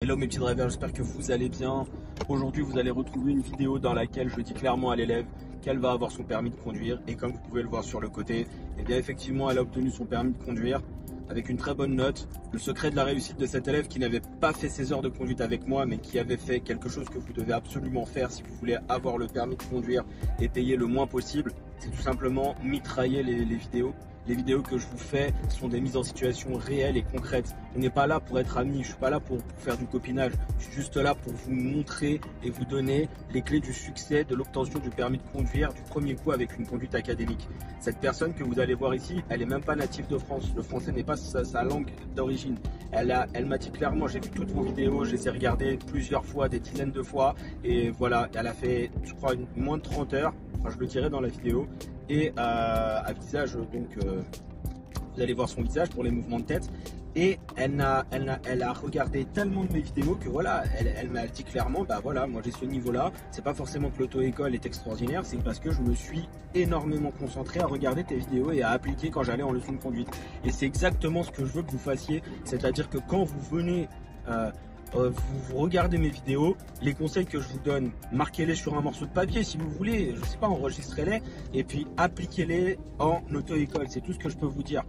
Hello mes petits drivers, j'espère que vous allez bien. Aujourd'hui vous allez retrouver une vidéo dans laquelle je dis clairement à l'élève qu'elle va avoir son permis de conduire. Et comme vous pouvez le voir sur le côté, eh bien effectivement elle a obtenu son permis de conduire avec une très bonne note. Le secret de la réussite de cet élève qui n'avait pas fait ses heures de conduite avec moi, mais qui avait fait quelque chose que vous devez absolument faire si vous voulez avoir le permis de conduire et payer le moins possible, c'est tout simplement mitrailler les vidéos. Les vidéos que je vous fais sont des mises en situation réelles et concrètes. On n'est pas là pour être amis, je suis pas là pour faire du copinage. Je suis juste là pour vous montrer et vous donner les clés du succès de l'obtention du permis de conduire du premier coup avec une conduite académique. Cette personne que vous allez voir ici, elle est même pas native de France. Le français n'est pas sa langue d'origine. Elle m'a dit clairement, j'ai vu toutes vos vidéos, je les ai regardées plusieurs fois, des dizaines de fois. Et voilà, elle a fait, je crois, moins de 30 heures. Enfin, je le dirai dans la vidéo. Et à visage, donc vous allez voir son visage pour les mouvements de tête. Et elle a regardé tellement de mes vidéos que voilà, elle m'a dit clairement, bah voilà, moi j'ai ce niveau-là. C'est pas forcément que l'auto-école est extraordinaire, c'est parce que je me suis énormément concentré à regarder tes vidéos et à appliquer quand j'allais en leçon de conduite. Et c'est exactement ce que je veux que vous fassiez, c'est-à-dire que quand vous venez vous regardez mes vidéos, les conseils que je vous donne, marquez-les sur un morceau de papier si vous voulez, je sais pas, enregistrez-les et puis appliquez-les en auto-école. C'est tout ce que je peux vous dire.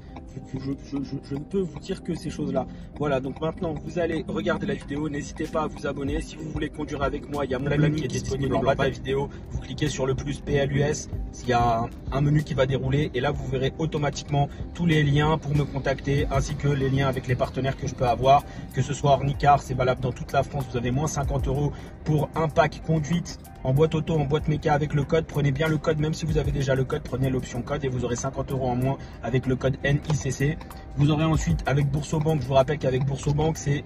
Je ne peux vous dire que ces choses-là. Voilà, donc maintenant vous allez regarder la vidéo, n'hésitez pas à vous abonner. Si vous voulez conduire avec moi, il y a mon ami qui est disponible en bas de la vidéo. Vous cliquez sur le plus PLUS, il y a un menu qui va dérouler et là vous verrez automatiquement tous les liens pour me contacter ainsi que les liens avec les partenaires que je peux avoir, que ce soit Ornicar, c'est valable dans toute la France, vous avez moins 50 € pour un pack conduite en boîte auto, en boîte méca avec le code. Prenez bien le code, même si vous avez déjà le code, prenez l'option code et vous aurez 50 € en moins avec le code NICC. Vous aurez ensuite avec Boursobank, je vous rappelle qu'avec Boursobank c'est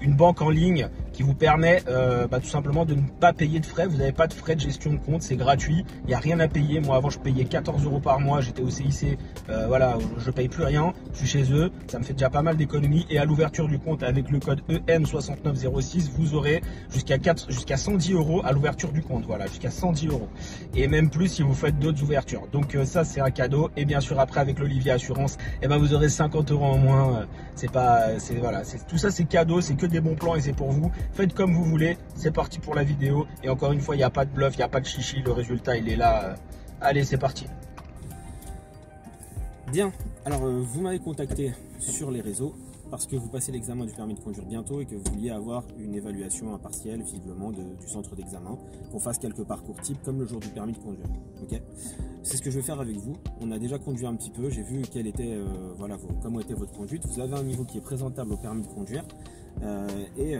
une banque en ligne qui vous permet tout simplement de ne pas payer de frais. Vous n'avez pas de frais de gestion de compte, c'est gratuit, il n'y a rien à payer. Moi avant je payais 14 € par mois, j'étais au CIC, voilà, je paye plus rien, je suis chez eux, ça me fait déjà pas mal d'économies. Et à l'ouverture du compte avec le code EM6906, vous aurez jusqu'à 110 € à l'ouverture du compte, voilà, jusqu'à 110 €. Et même plus si vous faites d'autres ouvertures. Donc ça c'est un cadeau. Et bien sûr après avec l'Olivier Assurance, vous aurez 50 € en moins. Voilà, tout ça c'est cadeau, c'est que des bons plans et c'est pour vous. Faites comme vous voulez, c'est parti pour la vidéo. Et encore une fois, il n'y a pas de bluff, il n'y a pas de chichi, le résultat il est là. Allez, c'est parti. Bien, alors vous m'avez contacté sur les réseaux parce que vous passez l'examen du permis de conduire bientôt et que vous vouliez avoir une évaluation impartielle visiblement du centre d'examen, qu'on fasse quelques parcours type comme le jour du permis de conduire. Ok, c'est ce que je vais faire avec vous. On a déjà conduit un petit peu, j'ai vu quelle était, comment était votre conduite. Vous avez un niveau qui est présentable au permis de conduire. Et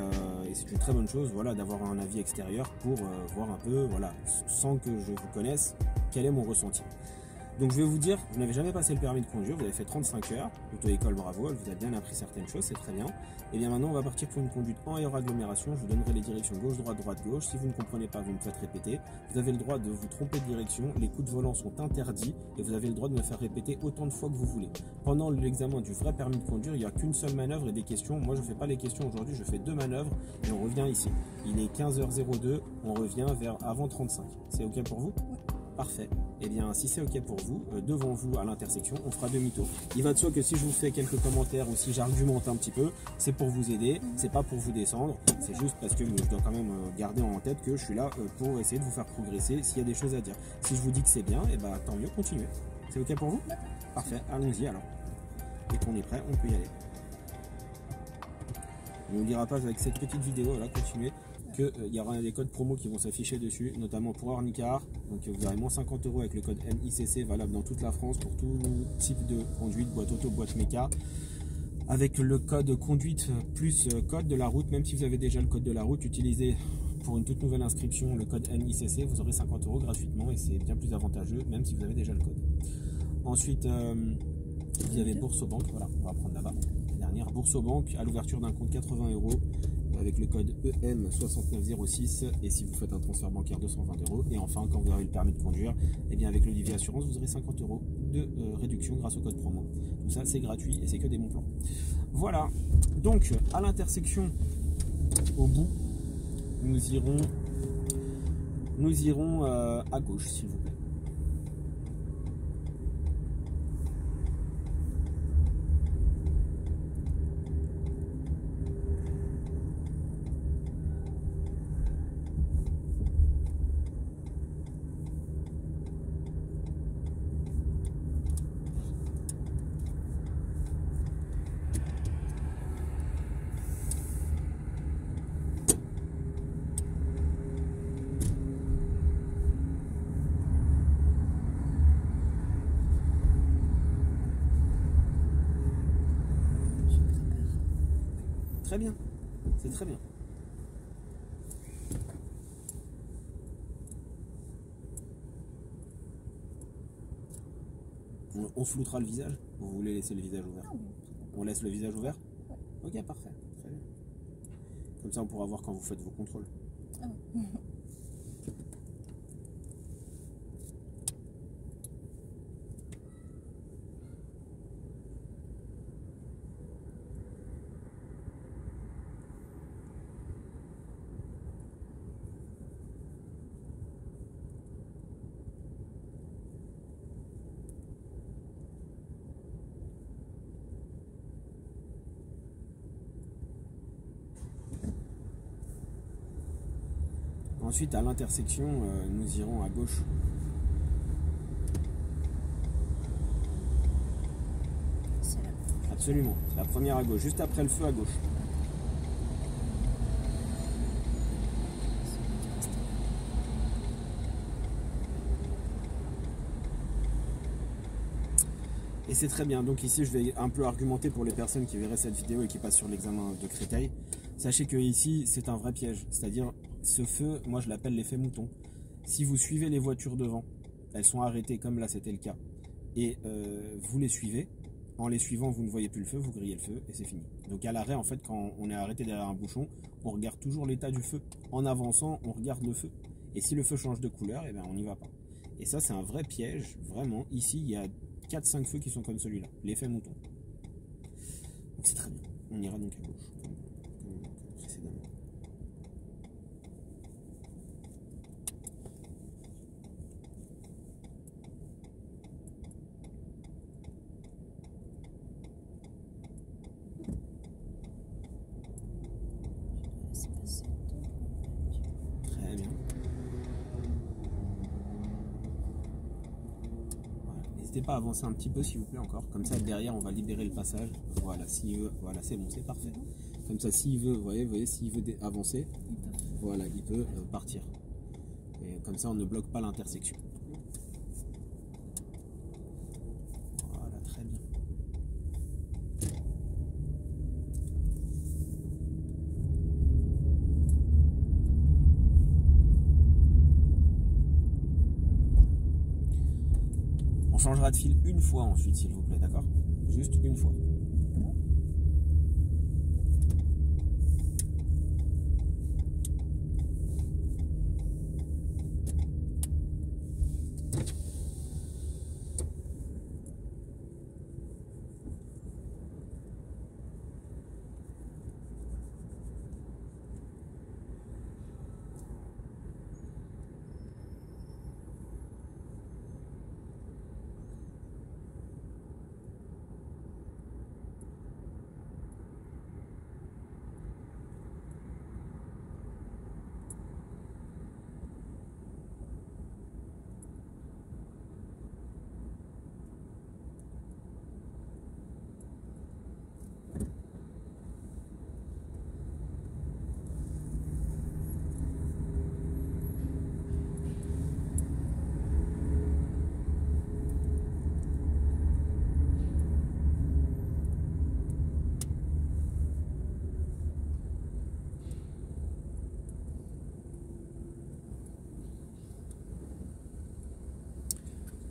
c'est une très bonne chose, voilà, d'avoir un avis extérieur pour voir un peu, voilà, sans que je vous connaisse, quel est mon ressenti. Donc je vais vous dire, vous n'avez jamais passé le permis de conduire, vous avez fait 35 heures, auto-école, bravo, elle vous a bien appris certaines choses, c'est très bien. Et bien maintenant on va partir pour une conduite en agglomération, je vous donnerai les directions gauche, droite, gauche. Si vous ne comprenez pas, vous me faites répéter. Vous avez le droit de vous tromper de direction, les coups de volant sont interdits et vous avez le droit de me faire répéter autant de fois que vous voulez. Pendant l'examen du vrai permis de conduire, il n'y a qu'une seule manœuvre et des questions. Moi je ne fais pas les questions aujourd'hui, je fais 2 manœuvres et on revient ici. Il est 15h02, on revient vers avant 35. C'est ok pour vous ? Parfait. Et bien, si c'est ok pour vous, devant vous à l'intersection, on fera demi-tour. Il va de soi que si je vous fais quelques commentaires ou si j'argumente un petit peu, c'est pour vous aider, c'est pas pour vous descendre. C'est juste parce que je dois quand même garder en tête que je suis là pour essayer de vous faire progresser s'il y a des choses à dire. Si je vous dis que c'est bien, et ben tant mieux, continuez. C'est ok pour vous? Parfait. Allons-y alors. Dès qu'on est prêt, on peut y aller. On n'oubliera pas avec cette petite vidéo là, continuez, qu'il y aura des codes promo qui vont s'afficher dessus, notamment pour Ornicar. Donc vous aurez moins 50 € avec le code NICC, valable dans toute la France pour tout type de conduite, boîte auto, boîte méca. Avec le code conduite plus code de la route, même si vous avez déjà le code de la route, utilisez pour une toute nouvelle inscription le code NICC, vous aurez 50 € gratuitement et c'est bien plus avantageux, même si vous avez déjà le code. Ensuite, vous avez Boursobank, voilà, on va prendre là-bas. Dernière, Boursobank, à l'ouverture d'un compte 80 € avec le code EM6906 et si vous faites un transfert bancaire 220 €. Et enfin, quand vous aurez le permis de conduire, et bien avec l'Olivier Assurance, vous aurez 50 € de réduction grâce au code promo. Tout ça, c'est gratuit et c'est que des bons plans. Voilà, donc à l'intersection, au bout, nous irons à gauche, s'il vous plaît. très bien. C'est très bien. On floutera le visage ou vous voulez laisser le visage ouvert? On laisse le visage ouvert? Ok, parfait. Très bien. Comme ça, on pourra voir quand vous faites vos contrôles. Ensuite, à l'intersection, nous irons à gauche. Absolument, c'est la première à gauche, juste après le feu à gauche. Et c'est très bien. Donc ici, je vais un peu argumenter pour les personnes qui verraient cette vidéo et qui passent sur l'examen de Créteil. Sachez que ici, c'est un vrai piège. C'est-à-dire, ce feu, moi je l'appelle l'effet mouton. Si vous suivez les voitures devant, elles sont arrêtées comme là c'était le cas, et vous les suivez. En les suivant, vous ne voyez plus le feu, vous grillez le feu et c'est fini. Donc à l'arrêt, en fait, quand on est arrêté derrière un bouchon, on regarde toujours l'état du feu. En avançant, on regarde le feu. Et si le feu change de couleur, eh ben, on n'y va pas. Et ça, c'est un vrai piège, vraiment. Ici, il y a 4-5 feux qui sont comme celui-là, l'effet mouton. Donc c'est très bien. On ira donc à gauche, comme précédemment. Très bien. N'hésitez pas à avancer un petit peu s'il vous plaît encore, comme ça derrière on va libérer le passage. Voilà, s'il veut, voilà c'est bon, c'est parfait. Comme ça s'il veut, vous voyez s'il veut avancer, voilà, il peut partir. Et comme ça on ne bloque pas l'intersection. Voilà, très bien. On changera de fil une fois ensuite, s'il vous plaît, d'accord? Juste une fois.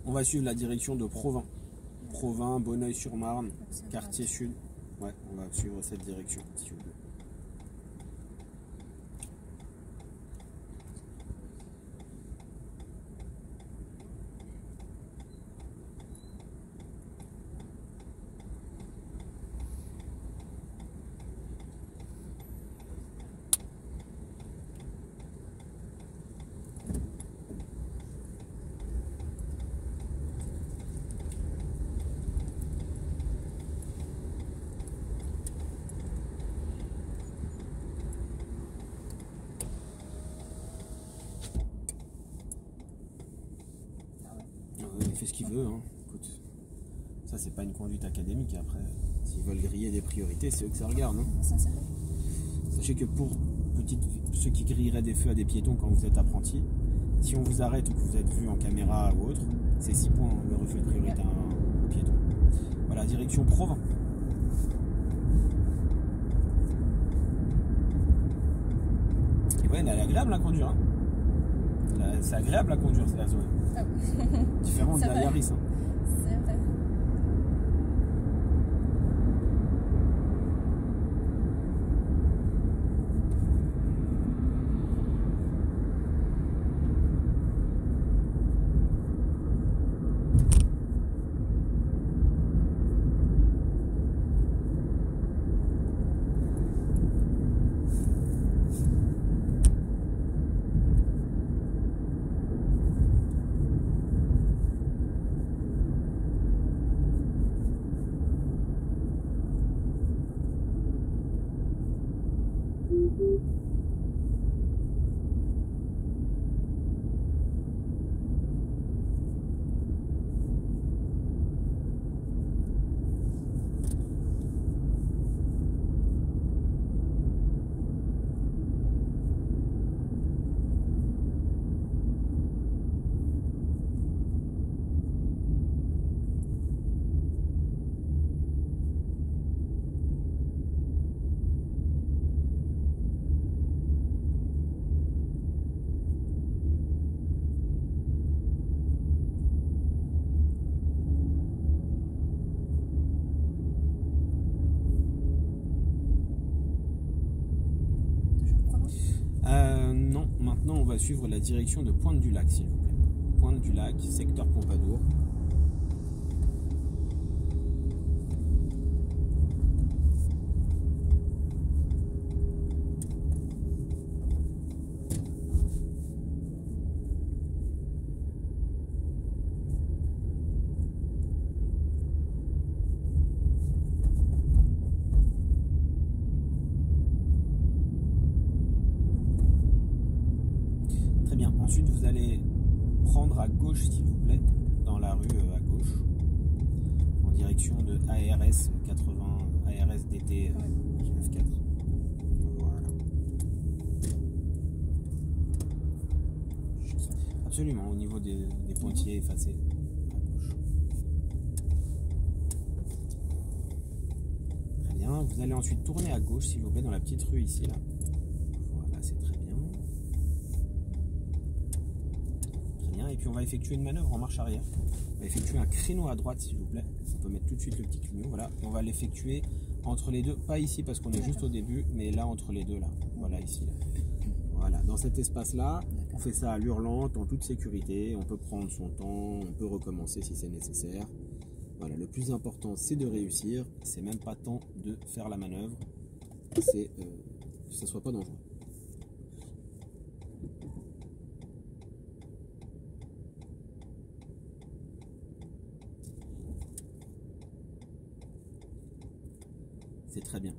On va suivre la direction de Provins. Provins, Bonneuil-sur-Marne, quartier sud. Ouais, on va suivre cette direction, s'il vous plaît. Il fait ce qu'il veut, hein. Écoute, ça c'est pas une conduite académique. Après, s'ils veulent griller des priorités, c'est eux que ça regarde, hein. Sachez que pour ceux qui grilleraient des feux à des piétons quand vous êtes apprenti, si on vous arrête ou que vous êtes vu en caméra ou autre, c'est 6 points le refus de priorité aux piétons. Voilà, direction Provins. Zoé, elle est agréable à conduire. Hein. C'est agréable à conduire, c'est la Zoé. Ah. Différent de la vrai. Yaris. Hein. C'est vrai. Non, maintenant on va suivre la direction de Pointe-du-Lac, s'il vous plaît. Pointe-du-Lac, secteur Pompadour. Très bien. Ensuite, vous allez prendre à gauche, s'il vous plaît, dans la rue à gauche, en direction de ARS 80, ARS DT 94. Voilà. Absolument, au niveau des pointillés effacés. À gauche. Très bien. Vous allez ensuite tourner à gauche, s'il vous plaît, dans la petite rue ici, là. Voilà, c'est très bien. Et puis on va effectuer une manœuvre en marche arrière. On va effectuer un créneau à droite, s'il vous plaît. On peut mettre tout de suite le petit clignon. Voilà. Et on va l'effectuer entre les deux. Pas ici parce qu'on est juste au début, mais là entre les deux là. Voilà ici. Là. Voilà. Dans cet espace-là, on fait ça à l'hurlante, en toute sécurité. On peut prendre son temps, on peut recommencer si c'est nécessaire. Voilà. Le plus important, c'est de réussir. C'est même pas tant de faire la manœuvre. C'est que ça soit pas dangereux. C'est très bien.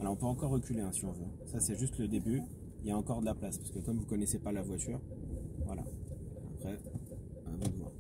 Alors on peut encore reculer hein, si on veut. Ça c'est juste le début. Il y a encore de la place parce que comme vous ne connaissez pas la voiture, voilà. Après, à vous de voir.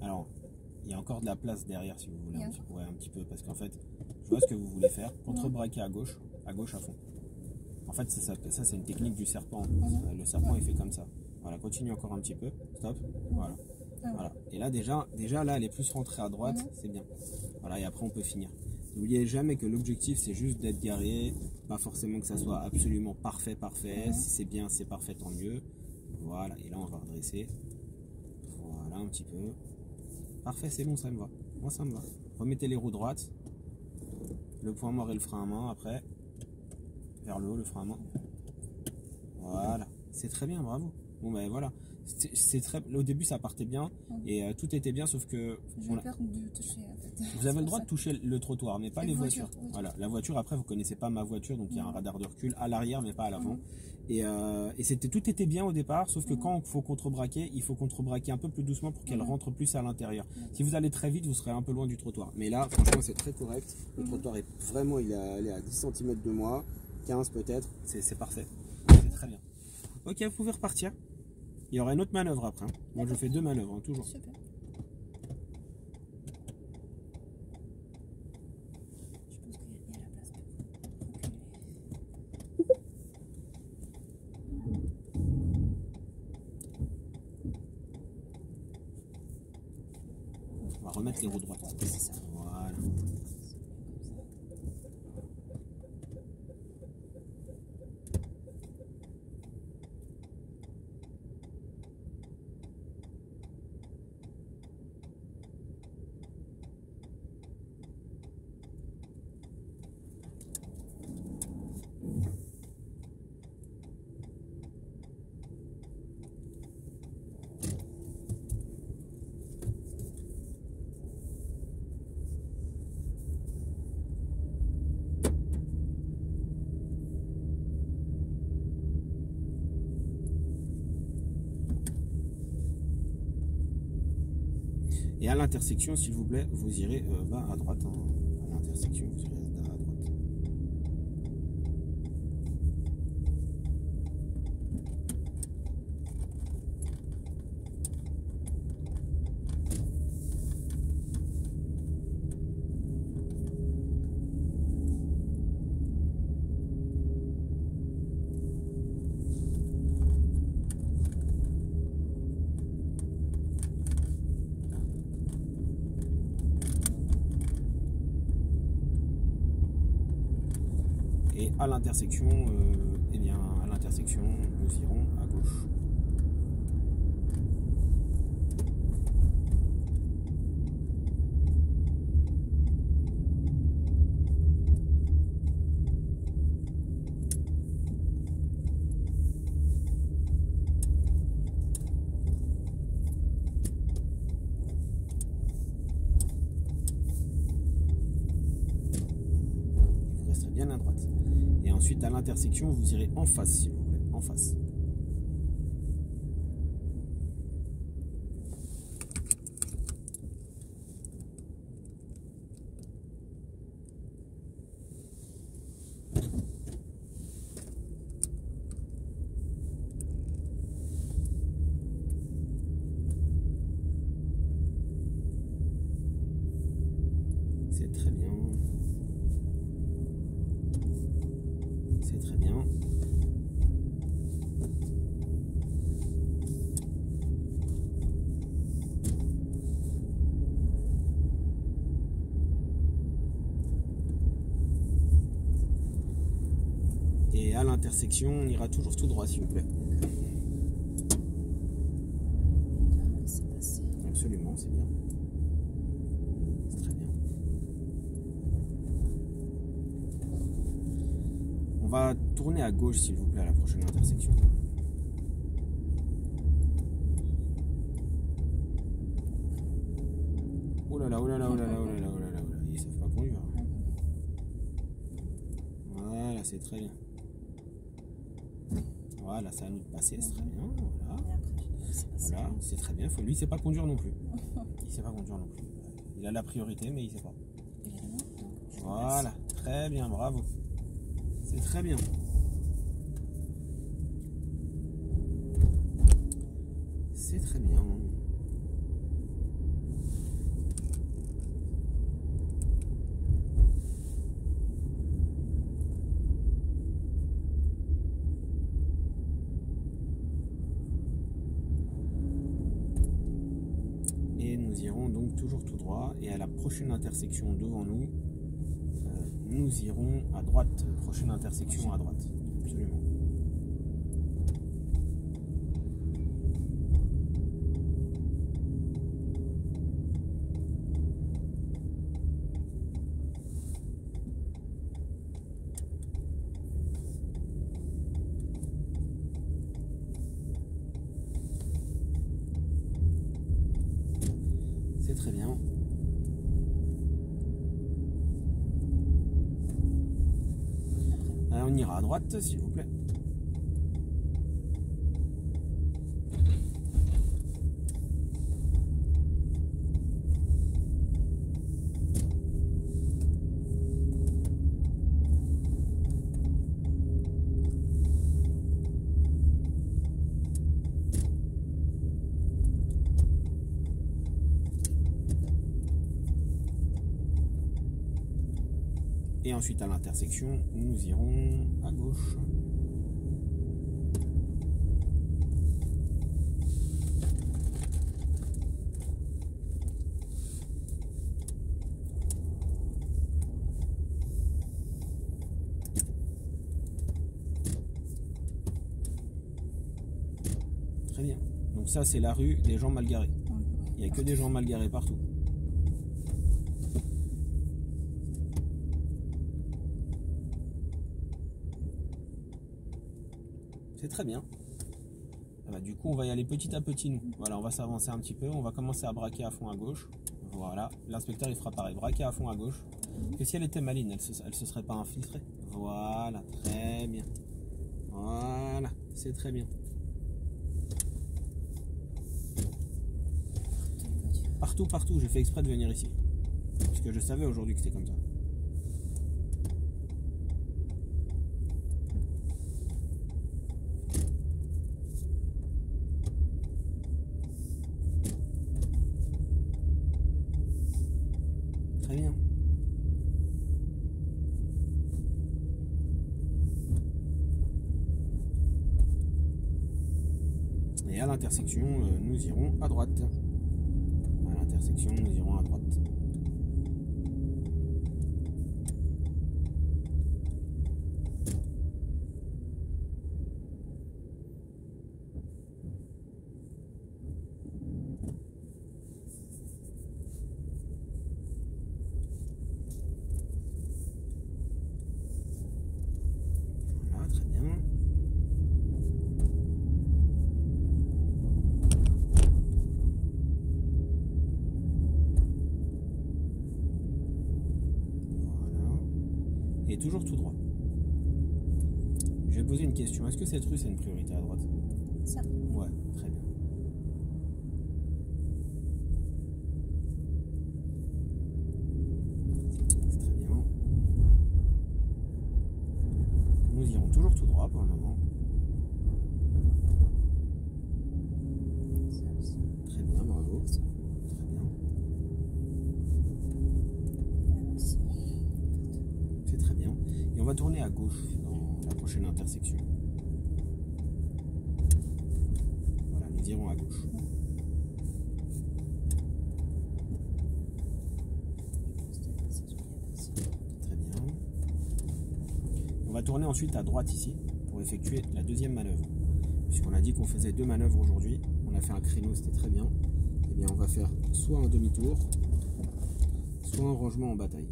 Alors, il y a encore de la place derrière si vous voulez. Ouais, un petit peu parce qu'en fait, je vois ce que vous voulez faire. Contre-braquer à gauche à fond. En fait, ça c'est une technique du serpent. Le serpent il fait comme ça. Voilà, continue encore un petit peu. Stop. Voilà. Voilà. Et là déjà là elle est plus rentrée à droite, c'est bien. Voilà, et après on peut finir. N'oubliez jamais que l'objectif c'est juste d'être garé, pas forcément que ça soit absolument parfait. Si c'est bien, c'est parfait, tant mieux. Voilà, et là on va redresser. Voilà un petit peu. Parfait, c'est bon, ça me va. Moi, ça me va. Remettez les roues droites. Le point mort et le frein à main après. Vers le haut, le frein à main. Voilà. C'est très bien, bravo. Bon, ben voilà. C'est très... Au début, ça partait bien et tout était bien, sauf que... J'ai peur de toucher, en fait. Vous avez le droit de toucher le trottoir, mais pas les voitures. Voiture. Voilà. La voiture, après, vous connaissez pas ma voiture, donc il y a un radar de recul à l'arrière, mais pas à l'avant. Et tout était bien au départ, sauf que quand il faut contrebraquer, il faut contrebraquer un peu plus doucement pour qu'elle rentre plus à l'intérieur. Si vous allez très vite, vous serez un peu loin du trottoir. Mais là, franchement, c'est très correct. Le trottoir est vraiment, il est à 10 cm de moi, 15 peut-être. C'est parfait. C'est très bien. Ok, vous pouvez repartir. Il y aura une autre manœuvre après. Moi, je fais 2 manœuvres, hein, toujours. Super. Je pense qu'il y a la place pour reculer. On va remettre les roues droites. C'est ça. Voilà. Et à l'intersection, s'il vous plaît, vous irez à droite. Hein. À l'intersection, vous irez à droite. Et à l'intersection, eh bien, à l'intersection, nous irons à gauche. Vous resterez bien à droite. Et ensuite, à l'intersection, vous irez en face, s'il vous plaît, en face. C'est très bien. C'est très bien. Et à l'intersection, on ira toujours tout droit, s'il vous plaît. C'est passé. Absolument, c'est bien. C'est très bien. On va tourner à gauche, s'il vous plaît, à la prochaine intersection. Oh là là, oh là là, oh là là, oh là là, oh là là, oh là là. Ils savent pas conduire. Voilà, c'est très bien. Voilà, ça va nous passer, c'est très bien. Voilà. Et après, c'est passé. Voilà, c'est très bien. Lui, il sait pas conduire non plus. Il sait pas conduire non plus. Il a la priorité, mais il sait pas. Évidemment. Donc, je Voilà, très bien, bravo. C'est très bien. C'est très bien. Et nous irons donc toujours tout droit. Et à la prochaine intersection devant nous, nous irons à droite. Prochaine intersection à droite. Absolument. C'est très bien. On ira à droite, s'il vous plaît. Et ensuite à l'intersection, nous irons à gauche. Très bien. Donc ça c'est la rue des gens mal garés. Il n'y a que des gens mal garés partout. C'est très bien. Voilà, du coup, on va y aller petit à petit, nous. Voilà, on va s'avancer un petit peu. On va commencer à braquer à fond à gauche. Voilà. L'inspecteur, il fera pareil. Braquer à fond à gauche. Et si elle était maligne, elle se serait pas infiltrée. Voilà, très bien. Voilà, c'est très bien. Partout, partout. J'ai fait exprès de venir ici. Parce que je savais aujourd'hui que c'était comme ça. Très bien. Et à l'intersection, nous irons à droite. À l'intersection, nous irons à droite. Voilà, très bien. Et toujours tout droit. Je vais poser une question. Est-ce que cette rue, c'est une priorité à droite? Ça. Ouais, très bien. C'est très bien. Nous irons toujours tout droit pour le moment. Ça aussi. Très bien, bravo. Très bien. Là aussi. C'est très bien. Et on va tourner à gauche dans la prochaine intersection. Voilà, nous irons à gauche. Très bien. On va tourner ensuite à droite ici pour effectuer la deuxième manœuvre. Puisqu'on a dit qu'on faisait 2 manœuvres aujourd'hui. On a fait un créneau, c'était très bien. Et bien on va faire soit un demi-tour, soit un rangement en bataille.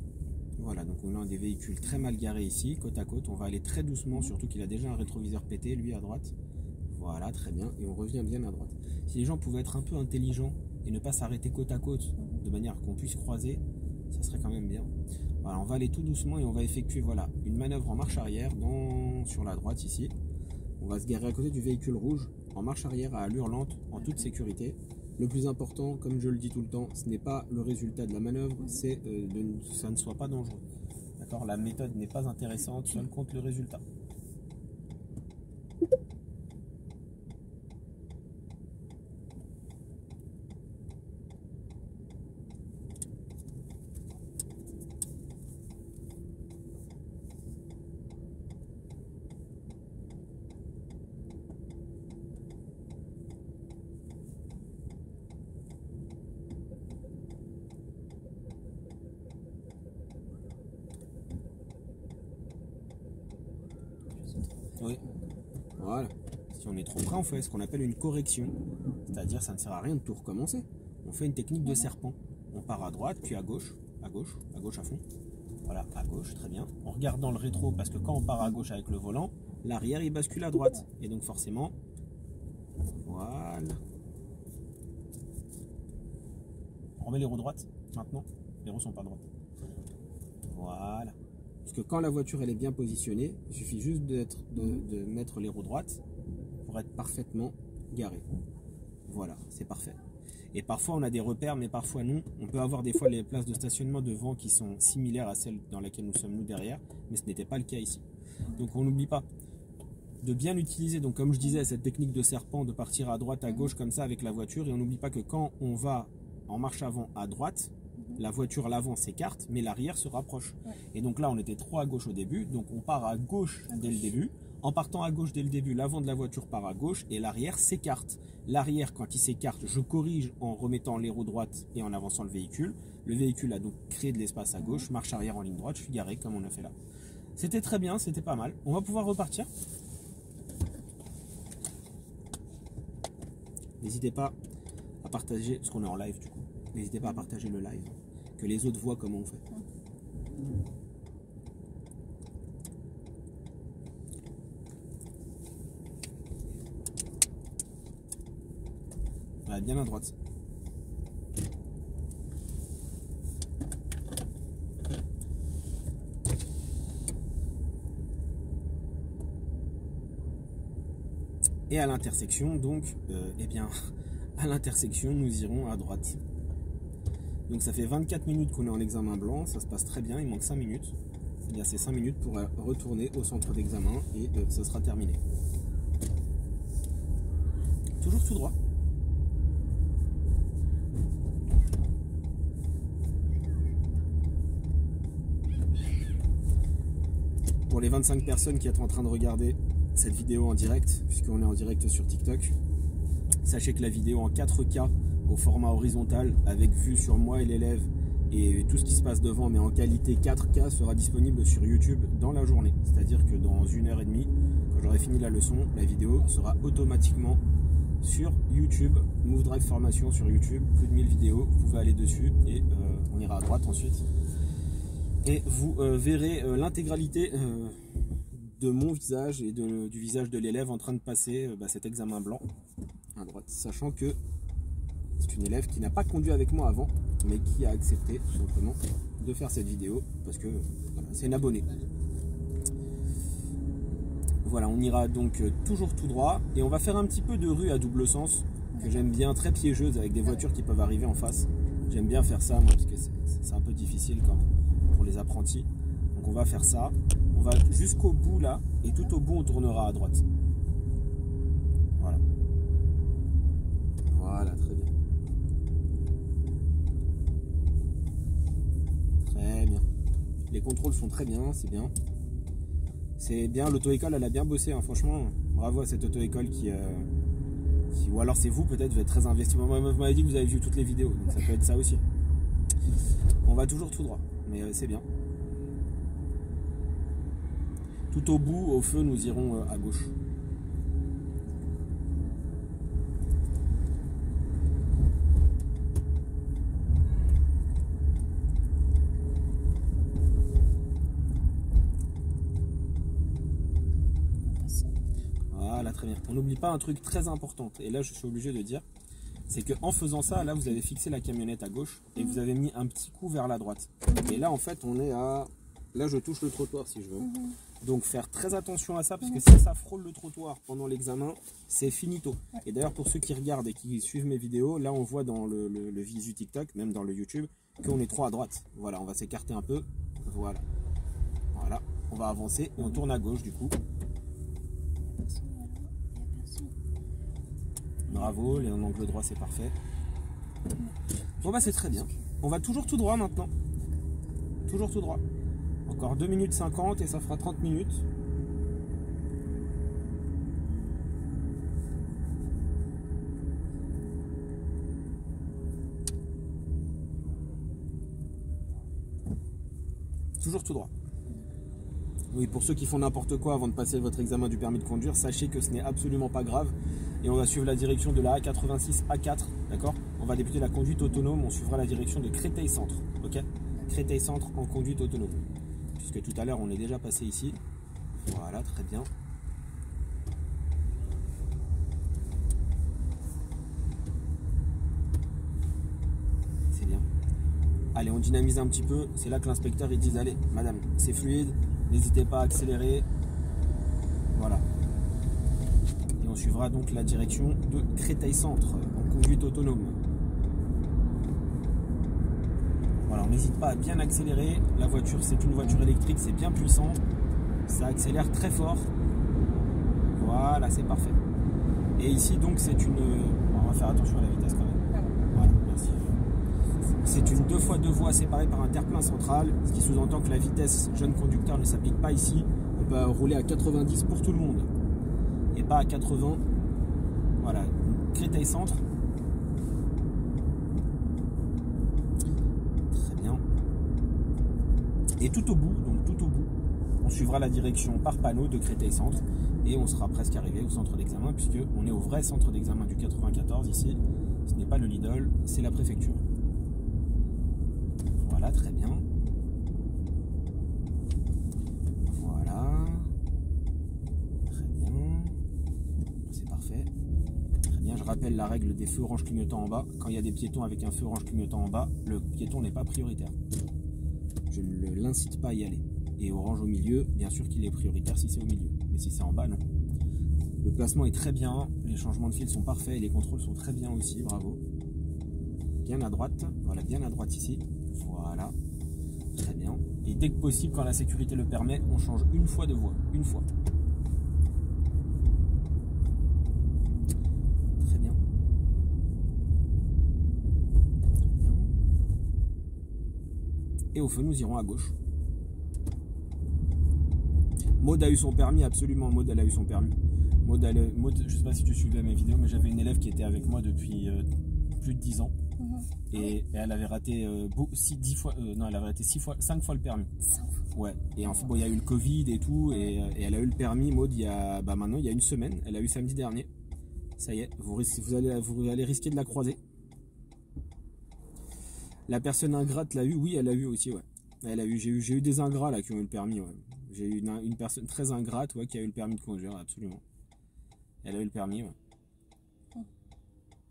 Voilà, donc on a des véhicules très mal garés ici, côte à côte. On va aller très doucement, surtout qu'il a déjà un rétroviseur pété, lui à droite. Voilà, très bien. Et on revient bien à droite. Si les gens pouvaient être un peu intelligents et ne pas s'arrêter côte à côte, de manière qu'on puisse croiser, ça serait quand même bien. Voilà, on va aller tout doucement et on va effectuer voilà, une manœuvre en marche arrière sur la droite ici. On va se garer à côté du véhicule rouge, en marche arrière à allure lente, en toute sécurité. Le plus important, comme je le dis tout le temps, ce n'est pas le résultat de la manœuvre, c'est que ça ne soit pas dangereux. D'accord ? La méthode n'est pas intéressante, seul compte le résultat. Oui. Voilà. Si on est trop près, on fait ce qu'on appelle une correction. C'est-à-dire, ça ne sert à rien de tout recommencer. On fait une technique de serpent. On part à droite, puis à gauche, à gauche à fond. Voilà, à gauche, très bien. En regardant le rétro, parce que quand on part à gauche avec le volant, l'arrière il bascule à droite. Et donc forcément, voilà. On remet les roues droites maintenant. Les roues sont pas droites. Voilà. Parce que quand la voiture elle est bien positionnée, il suffit juste de mettre les roues droites pour être parfaitement garé. Voilà, c'est parfait. Et parfois on a des repères, mais parfois non. On peut avoir des fois les places de stationnement devant qui sont similaires à celles dans laquelle nous sommes nous derrière, mais ce n'était pas le cas ici. Donc on n'oublie pas de bien utiliser, donc comme je disais, cette technique de serpent, de partir à droite, à gauche comme ça avec la voiture. Et on n'oublie pas que quand on va en marche avant à droite, la voiture à l'avant s'écarte, mais l'arrière se rapproche. Et donc là on était trop à gauche au début, donc on part à gauche dès le début. En partant à gauche dès le début, l'avant de la voiture part à gauche et l'arrière s'écarte. L'arrière, quand il s'écarte, je corrige en remettant les roues droites et en avançant le véhicule. Le véhicule a donc créé de l'espace à gauche, marche arrière en ligne droite, je suis garé comme on a fait là. C'était très bien, c'était pas mal. On va pouvoir repartir. N'hésitez pas à partager, parce qu'on est en live du coup, n'hésitez pas à partager le live, que les autres voient comment on fait. Voilà, bien à droite. Et à l'intersection, donc, eh bien, à l'intersection, nous irons à droite. Donc ça fait 24 minutes qu'on est en examen blanc, ça se passe très bien, il manque 5 minutes. Il y a ces 5 minutes pour retourner au centre d'examen et ça sera terminé. Toujours tout droit. Pour les 25 personnes qui sont en train de regarder cette vidéo en direct, puisqu'on est en direct sur TikTok, sachez que la vidéo en 4K au format horizontal avec vue sur moi et l'élève et tout ce qui se passe devant, mais en qualité 4K, sera disponible sur YouTube dans la journée. C'est-à-dire que dans 1h30, quand j'aurai fini la leçon, la vidéo sera automatiquement sur YouTube. Move Drive Formation sur YouTube, plus de 1000 vidéos, vous pouvez aller dessus et on ira à droite ensuite. Et vous verrez l'intégralité de mon visage et du visage de l'élève en train de passer cet examen blanc à droite, sachant que c'est une élève qui n'a pas conduit avec moi avant, mais qui a accepté tout simplement de faire cette vidéo parce que voilà, c'est une abonnée. Voilà, on ira donc toujours tout droit et on va faire un petit peu de rue à double sens que j'aime bien, très piégeuse avec des voitures qui peuvent arriver en face. J'aime bien faire ça moi parce que c'est un peu difficile quand même pour les apprentis. Donc on va faire ça, on va jusqu'au bout là et tout au bout on tournera à droite. Voilà. Voilà, très bien. Très bien. Les contrôles sont très bien, c'est bien. C'est bien, l'auto-école elle a bien bossé, hein. Franchement, bravo à cette auto-école qui ou alors c'est vous peut-être, vous êtes très investi. Moi, vous m'avez dit que vous avez vu toutes les vidéos, donc ça peut être ça aussi. On va toujours tout droit, mais c'est bien. Tout au bout, au feu, nous irons à gauche. Voilà, très bien. On n'oublie pas un truc très important, et là je suis obligé de dire, c'est qu'en faisant ça, là vous avez fixé la camionnette à gauche et vous avez mis un petit coup vers la droite. Et là en fait on est à... Là je touche le trottoir si je veux. Donc faire très attention à ça parce que si ça frôle le trottoir pendant l'examen, c'est finito. Et d'ailleurs pour ceux qui regardent et qui suivent mes vidéos, là on voit dans le visu TikTok, même dans le YouTube, qu'on est trop à droite. Voilà, on va s'écarter un peu. Voilà. Voilà, on va avancer et on tourne à gauche du coup. Bravo, les angles droit c'est parfait. Bon bah c'est très bien. On va toujours tout droit maintenant. Toujours tout droit. Encore 2 minutes 50 et ça fera 30 minutes. Toujours tout droit. Oui, pour ceux qui font n'importe quoi avant de passer votre examen du permis de conduire, sachez que ce n'est absolument pas grave. Et on va suivre la direction de la A86 A4, d'accord? On va débuter la conduite autonome, on suivra la direction de Créteil Centre, ok? Créteil Centre en conduite autonome. Puisque tout à l'heure on est déjà passé ici. Voilà, très bien. C'est bien. Allez, on dynamise un petit peu. C'est là que l'inspecteur il dit allez, madame, c'est fluide, n'hésitez pas à accélérer. Voilà. Et on suivra donc la direction de Créteil Centre en conduite autonome. Voilà, on n'hésite pas à bien accélérer. La voiture, c'est une voiture électrique, c'est bien puissant. Ça accélère très fort. Voilà, c'est parfait. Et ici, donc, c'est une... On va faire attention à la vitesse quand même. Voilà, merci. C'est une 2x2 voies séparée par un terre-plein central, ce qui sous-entend que la vitesse jeune conducteur ne s'applique pas ici. On peut rouler à 90 pour tout le monde et pas à 80. Voilà, Créteil Centre. Très bien. Et tout au bout, on suivra la direction par panneau de Créteil Centre et on sera presque arrivé au centre d'examen puisque on est au vrai centre d'examen du 94 ici. Ce n'est pas le Lidl, c'est la préfecture. Voilà, très bien. Voilà. Très bien. C'est parfait. Très bien, je rappelle la règle des feux orange clignotants en bas. Quand il y a des piétons avec un feu orange clignotant en bas, le piéton n'est pas prioritaire. Je ne l'incite pas à y aller. Et orange au milieu, bien sûr qu'il est prioritaire si c'est au milieu. Mais si c'est en bas, non. Le placement est très bien, les changements de fil sont parfaits et les contrôles sont très bien aussi, bravo. Bien à droite, voilà, bien à droite ici. Voilà, très bien. Et dès que possible, quand la sécurité le permet, on change une fois de voie, une fois. Très bien. Très bien. Et au feu, nous irons à gauche. Maud a eu son permis, absolument, Maud elle a eu son permis. Maud, je ne sais pas si tu suivais mes vidéos, mais j'avais une élève qui était avec moi depuis plus de 10 ans. Et elle avait raté 5 fois le permis. 5 fois. Ouais. Et en fait, bon, il y a eu le Covid et tout, et elle a eu le permis, Maud, maintenant, il y a une semaine. Elle a eu samedi dernier. Ça y est, vous allez risquer de la croiser. La personne ingrate l'a eu, oui, elle l'a eu aussi, ouais. Elle a eu, j'ai eu des ingrats là qui ont eu le permis, ouais. J'ai eu une personne très ingrate, ouais, qui a eu le permis de conduire, absolument. Elle a eu le permis, ouais.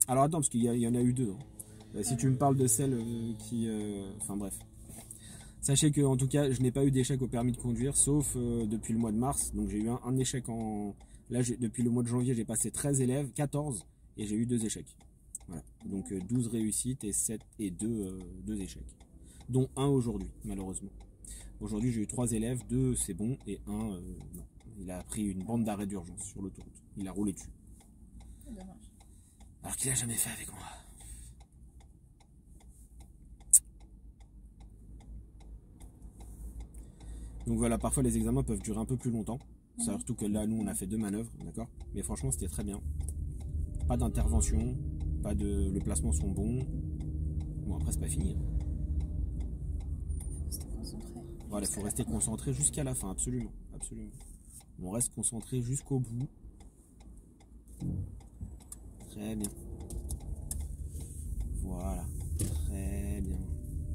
Alors attends, parce qu'il y en a eu deux. Hein. Si tu me parles de celle qui... Enfin bref. Sachez que en tout cas, je n'ai pas eu d'échec au permis de conduire, sauf depuis le mois de mars. Donc j'ai eu un échec en... Là, depuis le mois de janvier, j'ai passé 13 élèves, 14, et j'ai eu 2 échecs. Voilà. Donc 12 réussites et 2 échecs. Dont un aujourd'hui, malheureusement. Aujourd'hui, j'ai eu 3 élèves, 2 c'est bon, et 1, non. Il a pris une bande d'arrêt d'urgence sur l'autoroute. Il a roulé dessus. Dommage. Alors qu'il n'a jamais fait avec moi. Donc voilà, parfois les examens peuvent durer un peu plus longtemps. Surtout que là, nous, on a fait 2 manœuvres, d'accord? Mais franchement, c'était très bien. Pas d'intervention, les placements sont bons. Bon, après, c'est pas fini. Voilà, il faut rester concentré jusqu'à la fin, absolument, absolument. On reste concentré jusqu'au bout. Très bien. Voilà, très bien.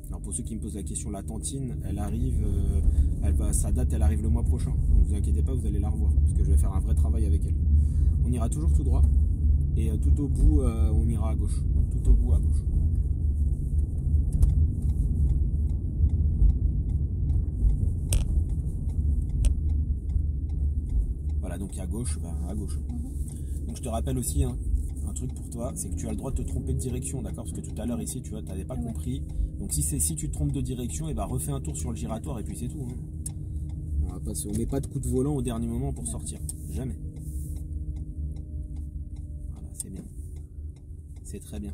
Alors pour ceux qui me posent la question, la Tantine, elle arrive, sa date, elle arrive le mois prochain. Donc vous inquiétez pas, vous allez la revoir, parce que je vais faire un vrai travail avec elle. On ira toujours tout droit, et tout au bout, on ira à gauche. Tout au bout à gauche. Voilà, donc à gauche, à gauche. Donc je te rappelle aussi, hein, un truc pour toi, c'est que tu as le droit de te tromper de direction, d'accord? Parce que tout à l'heure ici, tu vois, tu n'avais pas compris. Donc si tu te trompes de direction, et refais un tour sur le giratoire et puis c'est tout. Hein. On met pas de coup de volant au dernier moment pour sortir. Jamais. Voilà, c'est bien. C'est très bien.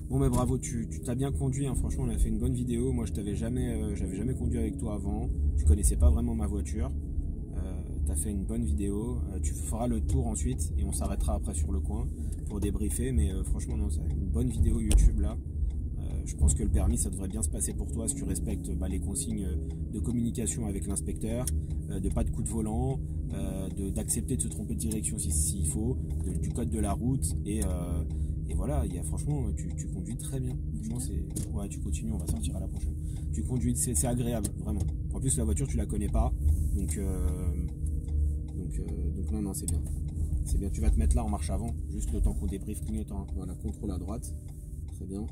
Bon, mais bravo, tu t'as bien conduit, hein. Franchement, on a fait une bonne vidéo. Moi, j'avais jamais conduit avec toi avant. Tu connaissais pas vraiment ma voiture. Tu as fait une bonne vidéo. Tu feras le tour ensuite et on s'arrêtera après sur le coin pour débriefer. Mais franchement, non, c'est une bonne vidéo YouTube là. Je pense que le permis, ça devrait bien se passer pour toi si tu respectes les consignes de communication avec l'inspecteur, de pas de coup de volant, d'accepter de se tromper de direction s'il faut, du code de la route et voilà, franchement, tu conduis très bien. Franchement, ouais, tu continues, on va sortir à la prochaine. Tu conduis, c'est agréable, vraiment. En plus, la voiture, tu la connais pas, donc non, c'est bien. C'est bien, tu vas te mettre là en marche avant, juste le temps qu'on débriefe clignotant. Voilà, contrôle à droite, très bien.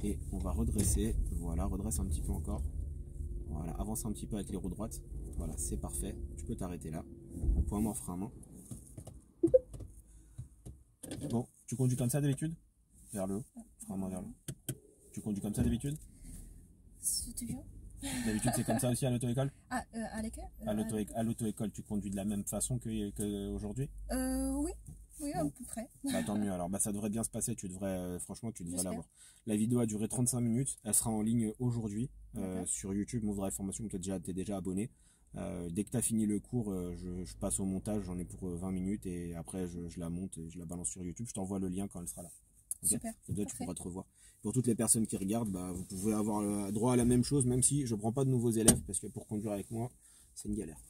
Et on va redresser. Voilà, redresse un petit peu encore. Voilà, avance un petit peu avec les roues droites. Voilà, c'est parfait. Tu peux t'arrêter là. Point mort, frein à main. Bon, tu conduis comme ça d'habitude? Vers le haut. Frein à main vers le haut. Tu conduis comme ça d'habitude? C'était bien. D'habitude, c'est comme ça aussi à l'auto-école? Ah, à l'école À l'auto-école, tu conduis de la même façon qu'aujourd'hui? Oui. Oui, à peu près. Bah, tant mieux alors, bah, ça devrait bien se passer, tu devrais, franchement tu devrais J'espère. l'avoir. La vidéo a duré 35 minutes, elle sera en ligne aujourd'hui sur YouTube, Move Drive Formation, t'es déjà abonné. Dès que tu as fini le cours, je passe au montage, j'en ai pour 20 minutes et après je la monte et je la balance sur YouTube, je t'envoie le lien quand elle sera là. Okay. Super. Comme ça, tu pourras te revoir. Pour toutes les personnes qui regardent, bah, vous pouvez avoir droit à la même chose, même si je prends pas de nouveaux élèves parce que pour conduire avec moi, c'est une galère.